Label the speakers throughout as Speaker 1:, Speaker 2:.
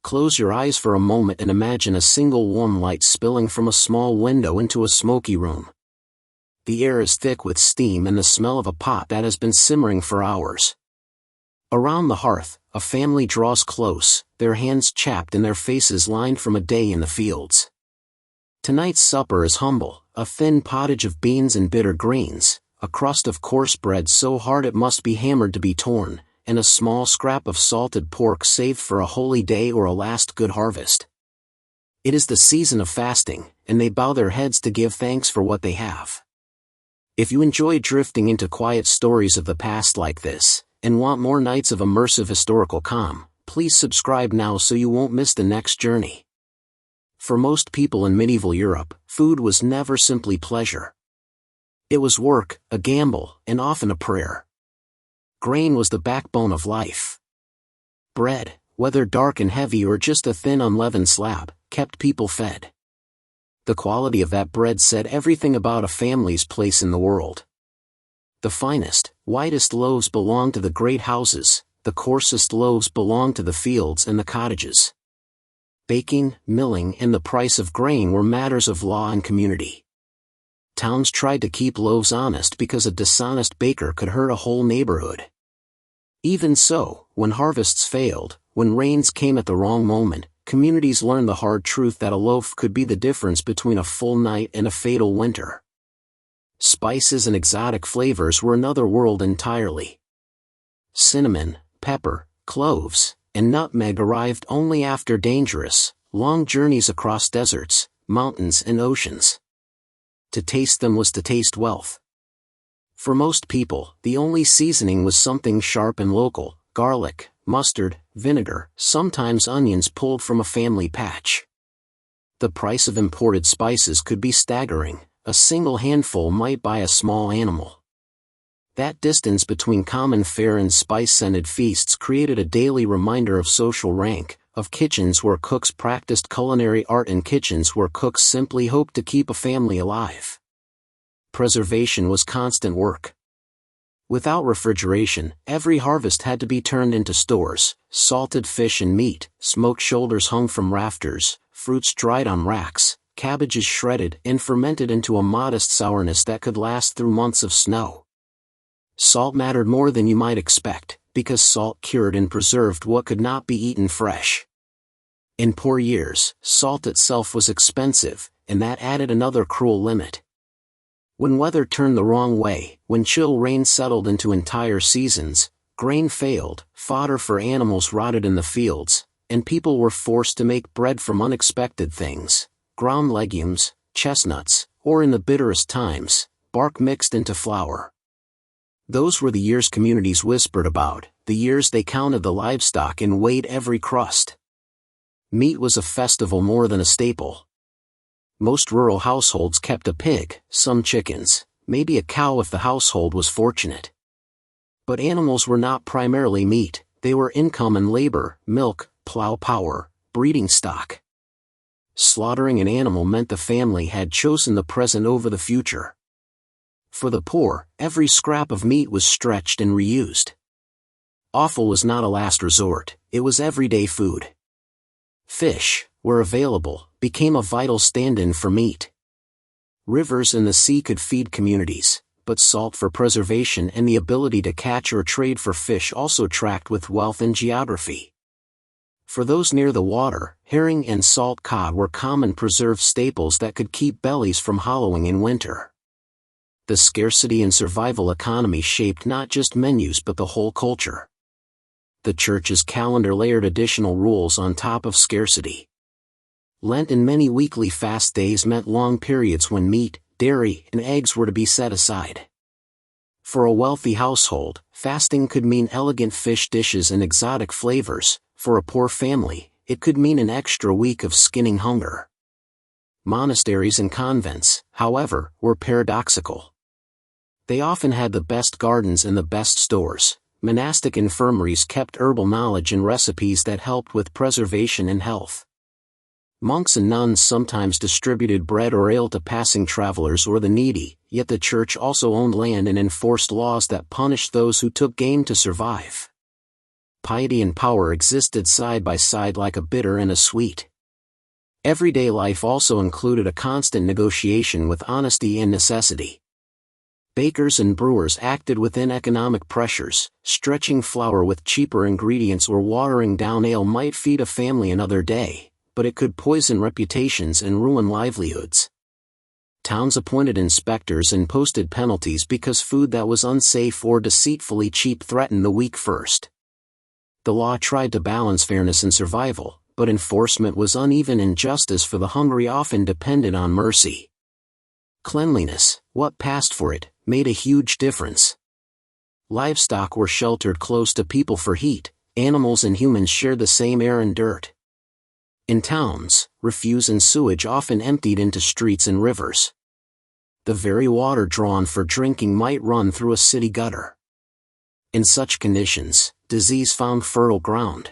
Speaker 1: Close your eyes for a moment and imagine a single warm light spilling from a small window into a smoky room. The air is thick with steam and the smell of a pot that has been simmering for hours. Around the hearth, a family draws close, their hands chapped and their faces lined from a day in the fields. Tonight's supper is humble, a thin pottage of beans and bitter greens, a crust of coarse bread so hard it must be hammered to be torn, and a small scrap of salted pork saved for a holy day or a last good harvest. It is the season of fasting, and they bow their heads to give thanks for what they have. If you enjoy drifting into quiet stories of the past like this, and want more nights of immersive historical calm, please subscribe now so you won't miss the next journey. For most people in medieval Europe, food was never simply pleasure. It was work, a gamble, and often a prayer. Grain was the backbone of life. Bread, whether dark and heavy or just a thin unleavened slab, kept people fed. The quality of that bread said everything about a family's place in the world. The finest, whitest loaves belonged to the great houses, the coarsest loaves belonged to the fields and the cottages. Baking, milling, and the price of grain were matters of law and community. Towns tried to keep loaves honest because a dishonest baker could hurt a whole neighborhood. Even so, when harvests failed, when rains came at the wrong moment, communities learned the hard truth that a loaf could be the difference between a full night and a fatal winter. Spices and exotic flavors were another world entirely. Cinnamon, pepper, cloves, and nutmeg arrived only after dangerous, long journeys across deserts, mountains and oceans. To taste them was to taste wealth. For most people, the only seasoning was something sharp and local: garlic, mustard, vinegar, sometimes onions pulled from a family patch. The price of imported spices could be staggering. A single handful might buy a small animal. That distance between common fare and spice-scented feasts created a daily reminder of social rank, of kitchens where cooks practiced culinary art and kitchens where cooks simply hoped to keep a family alive. Preservation was constant work. Without refrigeration, every harvest had to be turned into stores: salted fish and meat, smoked shoulders hung from rafters, fruits dried on racks, cabbages shredded and fermented into a modest sourness that could last through months of snow. Salt mattered more than you might expect, because salt cured and preserved what could not be eaten fresh. In poor years, salt itself was expensive, and that added another cruel limit. When weather turned the wrong way, when chill rain settled into entire seasons, grain failed, fodder for animals rotted in the fields, and people were forced to make bread from unexpected things: ground legumes, chestnuts, or in the bitterest times, bark mixed into flour. Those were the years communities whispered about, the years they counted the livestock and weighed every crust. Meat was a festival more than a staple. Most rural households kept a pig, some chickens, maybe a cow if the household was fortunate. But animals were not primarily meat, they were income and labor, milk, plow power, breeding stock. Slaughtering an animal meant the family had chosen the present over the future. For the poor, every scrap of meat was stretched and reused. Offal was not a last resort, it was everyday food. Fish, where available, became a vital stand-in for meat. Rivers and the sea could feed communities, but salt for preservation and the ability to catch or trade for fish also tracked with wealth and geography. For those near the water, herring and salt cod were common preserved staples that could keep bellies from hollowing in winter. The scarcity and survival economy shaped not just menus but the whole culture. The church's calendar layered additional rules on top of scarcity. Lent and many weekly fast days meant long periods when meat, dairy, and eggs were to be set aside. For a wealthy household, fasting could mean elegant fish dishes and exotic flavors. For a poor family, it could mean an extra week of skinning hunger. Monasteries and convents, however, were paradoxical. They often had the best gardens and the best stores. Monastic infirmaries kept herbal knowledge and recipes that helped with preservation and health. Monks and nuns sometimes distributed bread or ale to passing travelers or the needy, yet the church also owned land and enforced laws that punished those who took game to survive. piety and power existed side by side like a bitter and a sweet. Everyday life also included a constant negotiation with honesty and necessity. Bakers and brewers acted within economic pressures. Stretching flour with cheaper ingredients or watering down ale might feed a family another day, but it could poison reputations and ruin livelihoods. Towns appointed inspectors and posted penalties because food that was unsafe or deceitfully cheap threatened the weak first. The law tried to balance fairness and survival, but enforcement was uneven and justice for the hungry often depended on mercy. Cleanliness, what passed for it, made a huge difference. Livestock were sheltered close to people for heat. Animals and humans shared the same air and dirt. In towns, refuse and sewage often emptied into streets and rivers. The very water drawn for drinking might run through a city gutter. In such conditions, disease found fertile ground.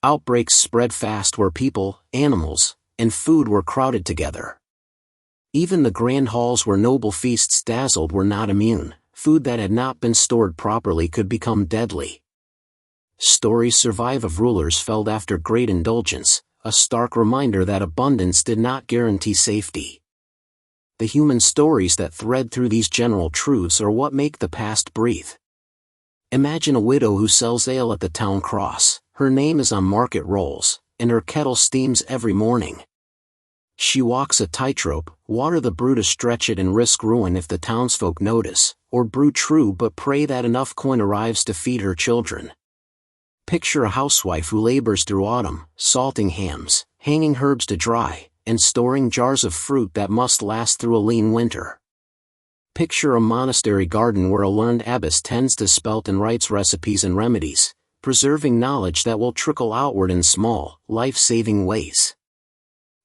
Speaker 1: Outbreaks spread fast where people, animals, and food were crowded together. Even the grand halls where noble feasts dazzled were not immune. Food that had not been stored properly could become deadly. Stories survive of rulers felled after great indulgence, a stark reminder that abundance did not guarantee safety. The human stories that thread through these general truths are what make the past breathe. Imagine a widow who sells ale at the town cross. Her name is on market rolls, and her kettle steams every morning. She walks a tightrope, water the brew to stretch it and risk ruin if the townsfolk notice, or brew true but pray that enough coin arrives to feed her children. Picture a housewife who labors through autumn, salting hams, hanging herbs to dry, and storing jars of fruit that must last through a lean winter. Picture a monastery garden where a learned abbess tends to spelt and writes recipes and remedies, preserving knowledge that will trickle outward in small, life-saving ways.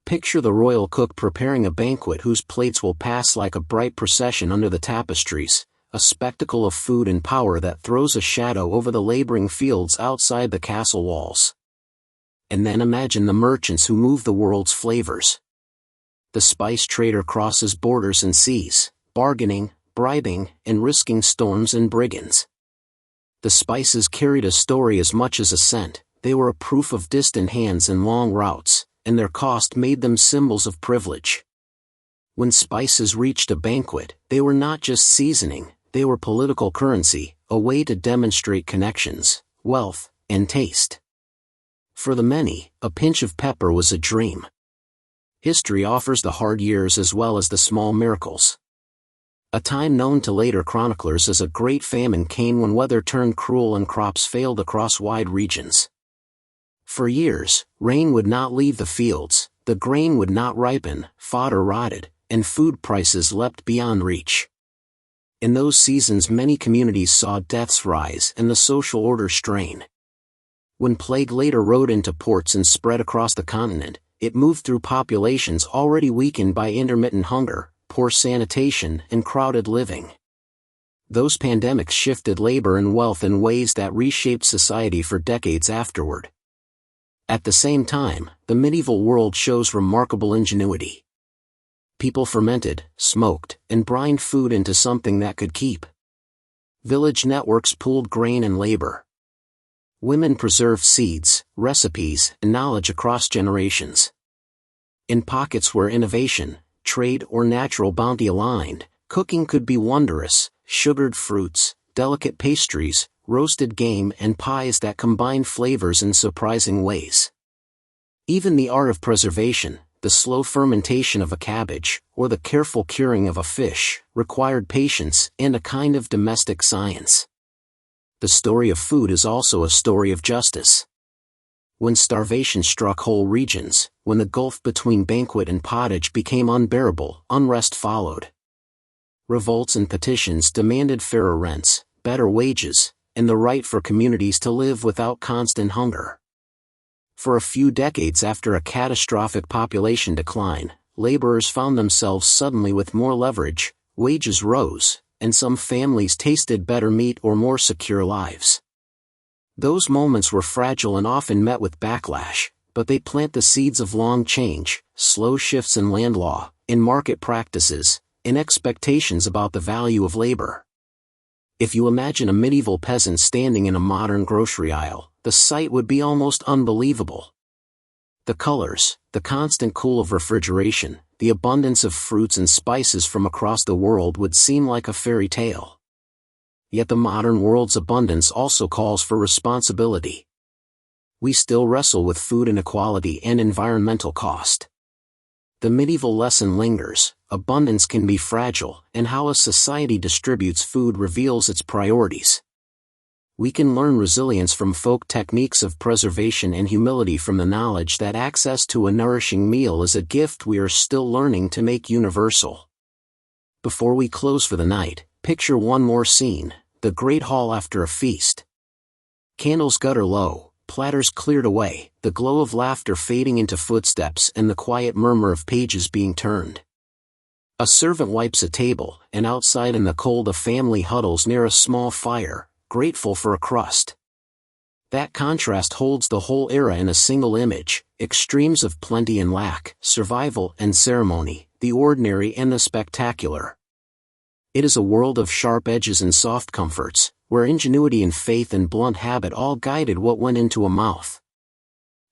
Speaker 1: Picture the royal cook preparing a banquet whose plates will pass like a bright procession under the tapestries, a spectacle of food and power that throws a shadow over the laboring fields outside the castle walls. And then imagine the merchants who move the world's flavors. The spice trader crosses borders and seas, bargaining, bribing, and risking storms and brigands. The spices carried a story as much as a scent. They were a proof of distant hands and long routes, and their cost made them symbols of privilege. When spices reached a banquet, they were not just seasoning, they were political currency, a way to demonstrate connections, wealth, and taste. For the many, a pinch of pepper was a dream. History offers the hard years as well as the small miracles. A time known to later chroniclers as a great famine came when weather turned cruel and crops failed across wide regions. For years, rain would not leave the fields, the grain would not ripen, fodder rotted, and food prices leapt beyond reach. In those seasons many communities saw deaths rise and the social order strain. When plague later rode into ports and spread across the continent, it moved through populations already weakened by intermittent hunger, poor sanitation, and crowded living. Those pandemics shifted labor and wealth in ways that reshaped society for decades afterward. At the same time, the medieval world shows remarkable ingenuity. People fermented, smoked, and brined food into something that could keep. Village networks pooled grain and labor. Women preserved seeds, recipes, and knowledge across generations. In pockets where innovation, trade, or natural bounty aligned, cooking could be wondrous: sugared fruits, delicate pastries, roasted game, and pies that combine flavors in surprising ways. Even the art of preservation, the slow fermentation of a cabbage, or the careful curing of a fish, required patience and a kind of domestic science. The story of food is also a story of justice. When starvation struck whole regions, when the gulf between banquet and pottage became unbearable, unrest followed. Revolts and petitions demanded fairer rents, better wages, and the right for communities to live without constant hunger. For a few decades after a catastrophic population decline, laborers found themselves suddenly with more leverage, wages rose, and some families tasted better meat or more secure lives. Those moments were fragile and often met with backlash, but they plant the seeds of long change, slow shifts in land law, in market practices, in expectations about the value of labor. If you imagine a medieval peasant standing in a modern grocery aisle, the sight would be almost unbelievable. The colors, the constant cool of refrigeration, the abundance of fruits and spices from across the world would seem like a fairy tale. Yet the modern world's abundance also calls for responsibility. We still wrestle with food inequality and environmental cost. The medieval lesson lingers: abundance can be fragile, and how a society distributes food reveals its priorities. We can learn resilience from folk techniques of preservation and humility from the knowledge that access to a nourishing meal is a gift we are still learning to make universal. Before we close for the night, picture one more scene: the great hall after a feast. Candles gutter low, platters cleared away, the glow of laughter fading into footsteps and the quiet murmur of pages being turned. A servant wipes a table, and outside in the cold a family huddles near a small fire, grateful for a crust. That contrast holds the whole era in a single image: extremes of plenty and lack, survival and ceremony, the ordinary and the spectacular. It is a world of sharp edges and soft comforts, where ingenuity and faith and blunt habit all guided what went into a mouth.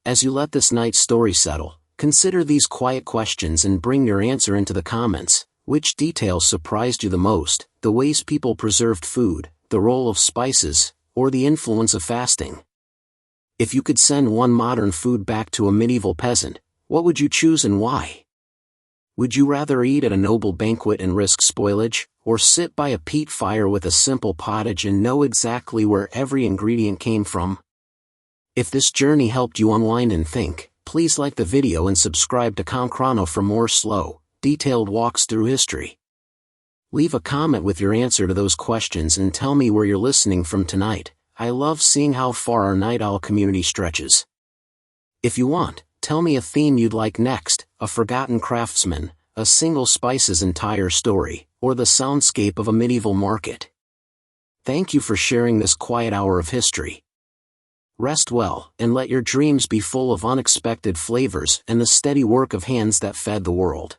Speaker 1: As you let this night's story settle, consider these quiet questions and bring your answer into the comments. Which details surprised you the most: the ways people preserved food, the role of spices, or the influence of fasting? If you could send one modern food back to a medieval peasant, what would you choose and why? Would you rather eat at a noble banquet and risk spoilage, or sit by a peat fire with a simple pottage and know exactly where every ingredient came from? If this journey helped you unwind and think, please like the video and subscribe to CalmChrono for more slow, detailed walks through history. Leave a comment with your answer to those questions and tell me where you're listening from tonight. I love seeing how far our Night Owl community stretches. If you want, tell me a theme you'd like next: a forgotten craftsman, a single spice's entire story, or the soundscape of a medieval market. Thank you for sharing this quiet hour of history. Rest well, and let your dreams be full of unexpected flavors and the steady work of hands that fed the world.